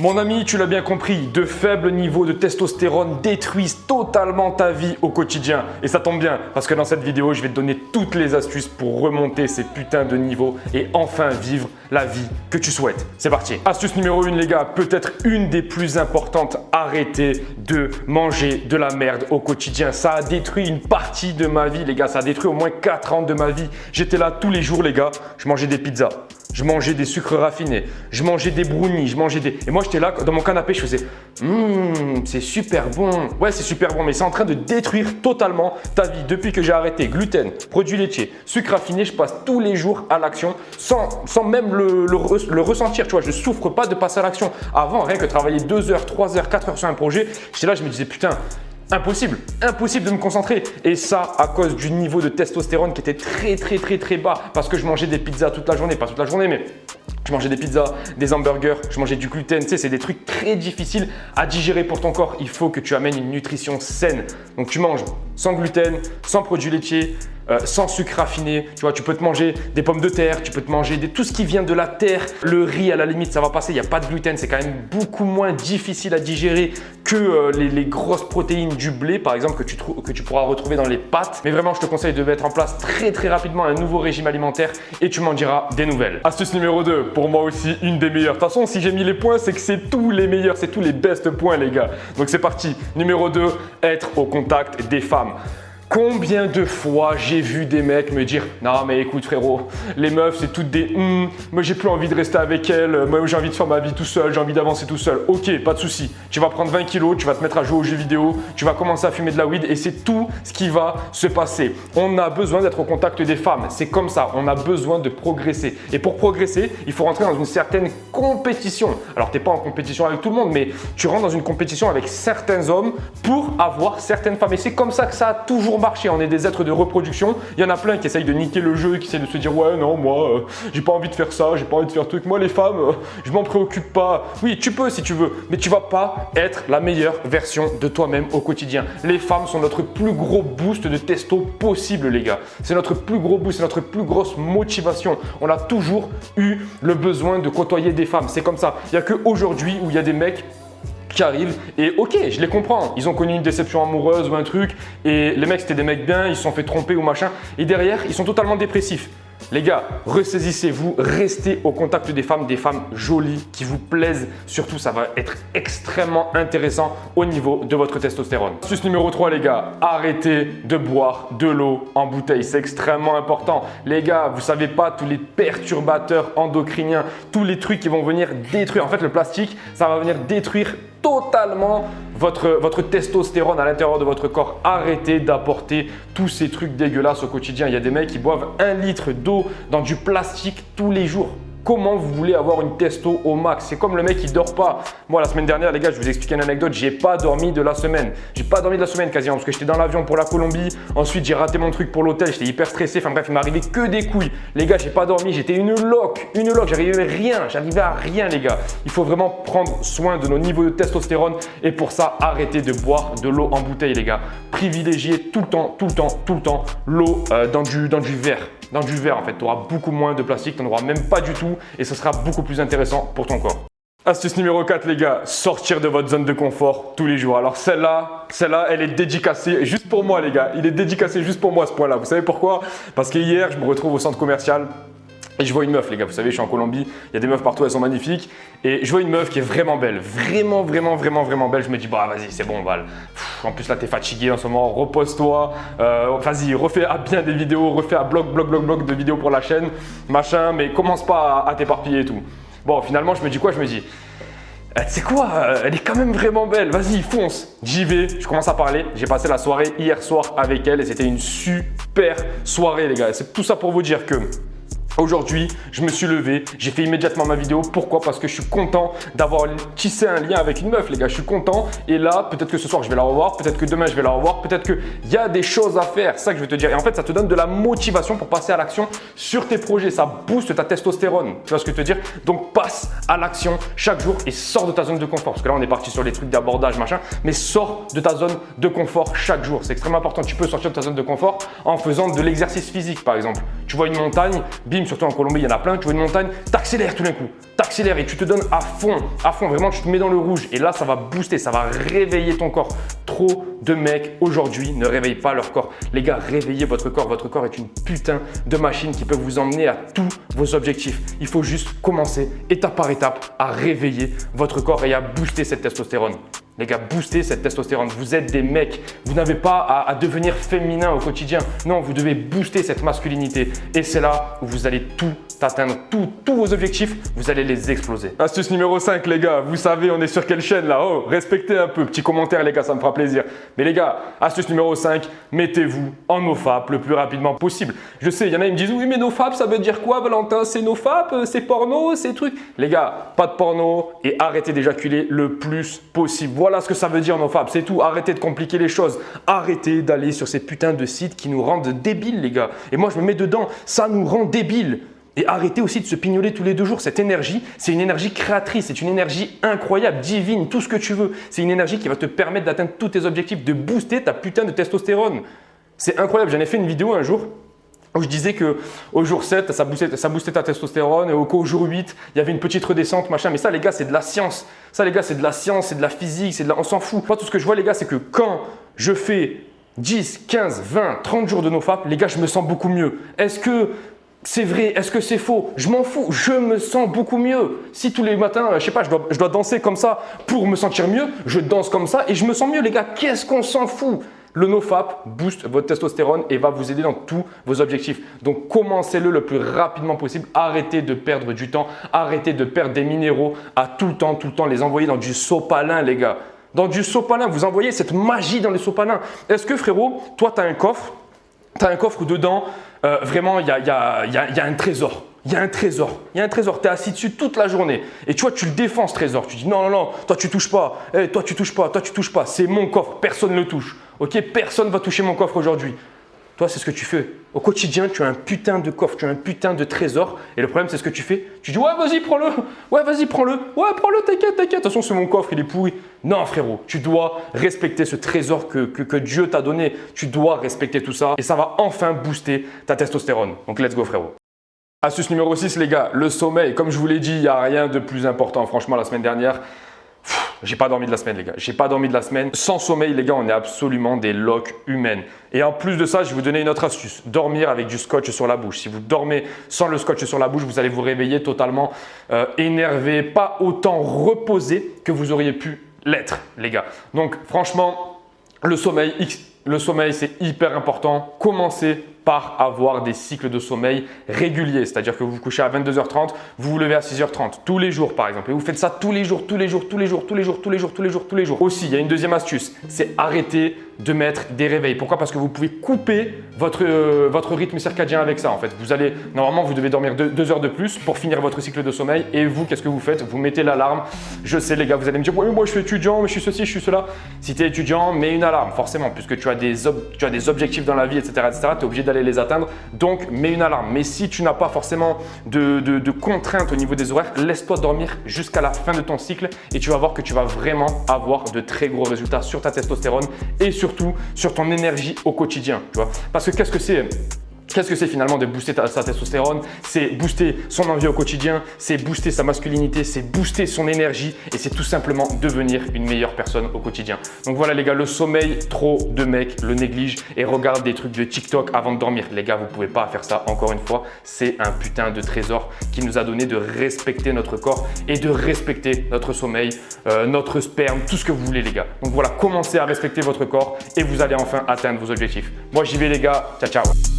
Mon ami, tu l'as bien compris, de faibles niveaux de testostérone détruisent totalement ta vie au quotidien. Et ça tombe bien, parce que dans cette vidéo, je vais te donner toutes les astuces pour remonter ces putains de niveaux et enfin vivre la vie que tu souhaites. C'est parti. Astuce numéro 1, les gars, peut-être une des plus importantes, arrêtez de manger de la merde au quotidien. Ça a détruit une partie de ma vie, les gars. Ça a détruit au moins 4 ans de ma vie. J'étais là tous les jours, les gars. Je mangeais des pizzas. Je mangeais des sucres raffinés, je mangeais des brownies, Et moi, j'étais là, dans mon canapé, je faisais c'est super bon. Ouais, c'est super bon, mais c'est en train de détruire totalement ta vie. Depuis que j'ai arrêté gluten, produits laitiers, sucre raffiné, je passe tous les jours à l'action sans même le ressentir. Tu vois, je ne souffre pas de passer à l'action. Avant, rien que travailler 2 heures, 3 heures, 4 heures sur un projet, j'étais là, je me disais putain, impossible de me concentrer. Et ça à cause du niveau de testostérone qui était très bas parce que je mangeais des pizzas toute la journée, pas toute la journée mais je mangeais des pizzas, des hamburgers, je mangeais du gluten, tu sais, c'est des trucs très difficiles à digérer pour ton corps. Il faut que tu amènes une nutrition saine. Donc tu manges sans gluten, sans produits laitiers, sans sucre raffiné. Tu vois, tu peux te manger des pommes de terre, tu peux te manger tout ce qui vient de la terre. Le riz, à la limite, ça va passer, il n'y a pas de gluten. C'est quand même beaucoup moins difficile à digérer que les grosses protéines du blé, par exemple, que tu pourras retrouver dans les pâtes. Mais vraiment, je te conseille de mettre en place très rapidement un nouveau régime alimentaire et tu m'en diras des nouvelles. Astuce numéro 2, pour moi aussi, une des meilleures. De toute façon, si j'ai mis les points, c'est que c'est tous les meilleurs, c'est tous les best points, les gars. Donc c'est parti. Numéro 2, être au contact des femmes. Combien de fois j'ai vu des mecs me dire « Non mais écoute frérot, les meufs c'est toutes des moi j'ai plus envie de rester avec elles, moi j'ai envie de faire ma vie tout seul, j'ai envie d'avancer tout seul. » Ok, pas de souci. Tu vas prendre 20 kilos, tu vas te mettre à jouer aux jeux vidéo, tu vas commencer à fumer de la weed et c'est tout ce qui va se passer. On a besoin d'être au contact des femmes, c'est comme ça, on a besoin de progresser. Et pour progresser, il faut rentrer dans une certaine compétition. Alors t'es pas en compétition avec tout le monde, mais tu rentres dans une compétition avec certains hommes pour avoir certaines femmes. Et c'est comme ça que ça a toujours marché. On est des êtres de reproduction. Il y en a plein qui essayent de niquer le jeu, qui essayent de se dire ouais non moi j'ai pas envie de faire ça, j'ai pas envie de faire truc. Moi les femmes, je m'en préoccupe pas. Oui tu peux si tu veux, mais tu vas pas être la meilleure version de toi-même au quotidien. Les femmes sont notre plus gros boost de testo possible les gars. C'est notre plus gros boost, c'est notre plus grosse motivation. On a toujours eu le besoin de côtoyer des femmes. C'est comme ça. Il n'y a qu'aujourd'hui où il y a des mecs qui arrivent et ok, je les comprends, ils ont connu une déception amoureuse ou un truc et les mecs c'était des mecs bien, ils se sont fait tromper ou machin et derrière ils sont totalement dépressifs. Les gars, ressaisissez-vous, restez au contact des femmes jolies, qui vous plaisent. Surtout, ça va être extrêmement intéressant au niveau de votre testostérone. Astuce numéro 3, les gars, arrêtez de boire de l'eau en bouteille. C'est extrêmement important. Les gars, vous savez pas tous les perturbateurs endocriniens, tous les trucs qui vont venir détruire. En fait, le plastique, ça va venir détruire totalement votre testostérone à l'intérieur de votre corps. Arrêtez d'apporter tous ces trucs dégueulasses au quotidien. Il y a des mecs qui boivent 1 litre d'eau dans du plastique tous les jours. Comment vous voulez avoir une testo au max? C'est comme le mec qui dort pas. Moi, la semaine dernière, les gars, je vous explique une anecdote. J'ai pas dormi de la semaine. J'ai pas dormi de la semaine quasiment parce que j'étais dans l'avion pour la Colombie. Ensuite, j'ai raté mon truc pour l'hôtel. J'étais hyper stressé. Enfin bref, il m'arrivait que des couilles. Les gars, j'ai pas dormi. J'étais une loque. J'arrivais à rien, les gars. Il faut vraiment prendre soin de nos niveaux de testostérone. Et pour ça, arrêtez de boire de l'eau en bouteille, les gars. Privilégiez tout le temps l'eau dans du verre. Dans du verre en fait, tu auras beaucoup moins de plastique, tu n'en auras même pas du tout et ce sera beaucoup plus intéressant pour ton corps. Astuce numéro 4 les gars, sortir de votre zone de confort tous les jours. Alors celle-là, elle est dédicacée juste pour moi les gars. Il est dédicacé juste pour moi ce point-là. Vous savez pourquoi? Parce que hier, je me retrouve au centre commercial. Et je vois une meuf les gars, vous savez je suis en Colombie, il y a des meufs partout, elles sont magnifiques. Et je vois une meuf qui est vraiment belle, vraiment belle. Je me dis bah vas-y c'est bon Val. En plus là t'es fatigué en ce moment, repose-toi, vas-y refais à bien des vidéos, refais à bloc de vidéos pour la chaîne, machin, mais commence pas à t'éparpiller et tout. Bon finalement je me dis quoi? Je me dis tu sais quoi, elle est quand même vraiment belle, vas-y fonce. J'y vais, je commence à parler, j'ai passé la soirée hier soir avec elle et c'était une super soirée les gars. C'est tout ça pour vous dire que aujourd'hui, je me suis levé, j'ai fait immédiatement ma vidéo. Pourquoi? Parce que je suis content d'avoir tissé un lien avec une meuf, les gars. Je suis content. Et là, peut-être que ce soir, je vais la revoir. Peut-être que demain, je vais la revoir. Peut-être qu'il y a des choses à faire. C'est ça que je veux te dire. Et en fait, ça te donne de la motivation pour passer à l'action sur tes projets. Ça booste ta testostérone. Tu vois ce que je veux te dire? Donc, passe à l'action chaque jour et sors de ta zone de confort. Parce que là, on est parti sur les trucs d'abordage, machin. Mais sors de ta zone de confort chaque jour. C'est extrêmement important. Tu peux sortir de ta zone de confort en faisant de l'exercice physique, par exemple. Tu vois une montagne, bim, surtout en Colombie, il y en a plein, tu vois une montagne, t'accélères tout d'un coup. T'accélères et tu te donnes à fond, vraiment tu te mets dans le rouge et là ça va booster, ça va réveiller ton corps. Trop de mecs aujourd'hui ne réveillent pas leur corps. Les gars, réveillez votre corps est une putain de machine qui peut vous emmener à tous vos objectifs. Il faut juste commencer étape par étape à réveiller votre corps et à booster cette testostérone. Les gars, boostez cette testostérone. Vous êtes des mecs. Vous n'avez pas à devenir féminin au quotidien. Non, vous devez booster cette masculinité. Et c'est là où vous allez tout atteindre. Tous vos objectifs, vous allez les exploser. Astuce numéro 5, les gars. Vous savez, on est sur quelle chaîne là? Oh, respectez un peu. Petit commentaire, les gars, ça me fera plaisir. Mais les gars, astuce numéro 5, mettez-vous en nofap le plus rapidement possible. Je sais, il y en a qui me disent, oui, mais nofap, ça veut dire quoi, Valentin? C'est nofap, c'est porno, c'est truc. Les gars, pas de porno et arrêtez d'éjaculer le plus possible. Voilà ce que ça veut dire nofap, c'est tout. Arrêtez de compliquer les choses. Arrêtez d'aller sur ces putains de sites qui nous rendent débiles, les gars. Et moi, je me mets dedans. Ça nous rend débiles. Et arrêtez aussi de se pignoler tous les 2 jours. Cette énergie, c'est une énergie créatrice, c'est une énergie incroyable, divine, tout ce que tu veux. C'est une énergie qui va te permettre d'atteindre tous tes objectifs, de booster ta putain de testostérone. C'est incroyable. J'en ai fait une vidéo un jour où je disais qu'au jour 7, ça boostait ta testostérone et qu'au jour 8, il y avait une petite redescente, machin. Mais ça, les gars, c'est de la science. Ça, les gars, c'est de la science, c'est de la physique, on s'en fout. Moi, tout ce que je vois, les gars, c'est que quand je fais 10, 15, 20, 30 jours de nofap, les gars, je me sens beaucoup mieux. Est-ce que c'est vrai? Est-ce que c'est faux? Je m'en fous, je me sens beaucoup mieux. Si tous les matins, je sais pas, je dois danser comme ça pour me sentir mieux, je danse comme ça et je me sens mieux, les gars. Qu'est-ce qu'on s'en fout? Le nofap booste votre testostérone et va vous aider dans tous vos objectifs. Donc, commencez-le le plus rapidement possible. Arrêtez de perdre du temps. Arrêtez de perdre des minéraux à tout le temps, les envoyer dans du sopalin, les gars. Dans du sopalin, vous envoyez cette magie dans les sopalins. Est-ce que, frérot, toi, tu as un coffre? Tu as un coffre où dedans, vraiment, il y a un trésor. Il y a un trésor. Tu es assis dessus toute la journée. Et tu vois, tu le défends ce trésor. Tu dis non, toi tu touches pas. Toi tu touches pas. C'est mon coffre. Personne ne le touche. Ok, personne va toucher mon coffre aujourd'hui. Toi, c'est ce que tu fais. Au quotidien, tu as un putain de coffre, tu as un putain de trésor. Et le problème, c'est ce que tu fais. Tu dis ouais, vas-y, prends-le. Ouais, prends-le, t'inquiète. De toute façon, c'est mon coffre, il est pourri. Non, frérot, tu dois respecter ce trésor que Dieu t'a donné. Tu dois respecter tout ça. Et ça va enfin booster ta testostérone. Donc, let's go, frérot. Astuce numéro 6, les gars, le sommeil. Comme je vous l'ai dit, il n'y a rien de plus important. Franchement, la semaine dernière, j'ai pas dormi de la semaine, les gars. J'ai pas dormi de la semaine. Sans sommeil, les gars, on est absolument des loques humaines. Et en plus de ça, je vais vous donner une autre astuce. Dormir avec du scotch sur la bouche. Si vous dormez sans le scotch sur la bouche, vous allez vous réveiller totalement énervé, pas autant reposé que vous auriez pu l'être, les gars. Donc, franchement, le sommeil, c'est hyper important. Commencez par avoir des cycles de sommeil réguliers. C'est-à-dire que vous vous couchez à 22h30, vous vous levez à 6h30, tous les jours par exemple. Et vous faites ça tous les jours. Aussi, il y a une deuxième astuce, c'est arrêter de mettre des réveils. Pourquoi? Parce que vous pouvez couper votre rythme circadien avec ça en fait. Normalement, vous devez dormir 2 heures de plus pour finir votre cycle de sommeil. Et vous, qu'est-ce que vous faites? Vous mettez l'alarme. Je sais les gars, vous allez me dire, ouais, moi je suis étudiant, mais je suis ceci, je suis cela. Si tu es étudiant, mets une alarme forcément, puisque tu as des objectifs dans la vie, etc. Tu es obligé d'aller les atteindre, donc mets une alarme. Mais si tu n'as pas forcément de contraintes au niveau des horaires, laisse-toi dormir jusqu'à la fin de ton cycle et tu vas voir que tu vas vraiment avoir de très gros résultats sur ta testostérone et surtout sur ton énergie au quotidien. Tu vois. Parce que qu'est-ce que c'est finalement de booster sa testostérone? C'est booster son envie au quotidien, c'est booster sa masculinité, c'est booster son énergie et c'est tout simplement devenir une meilleure personne au quotidien. Donc voilà les gars, le sommeil, trop de mecs le négligent et regardent des trucs de TikTok avant de dormir. Les gars, vous ne pouvez pas faire ça encore une fois. C'est un putain de trésor qui nous a donné de respecter notre corps et de respecter notre sommeil, notre sperme, tout ce que vous voulez les gars. Donc voilà, commencez à respecter votre corps et vous allez enfin atteindre vos objectifs. Moi j'y vais les gars, ciao ciao.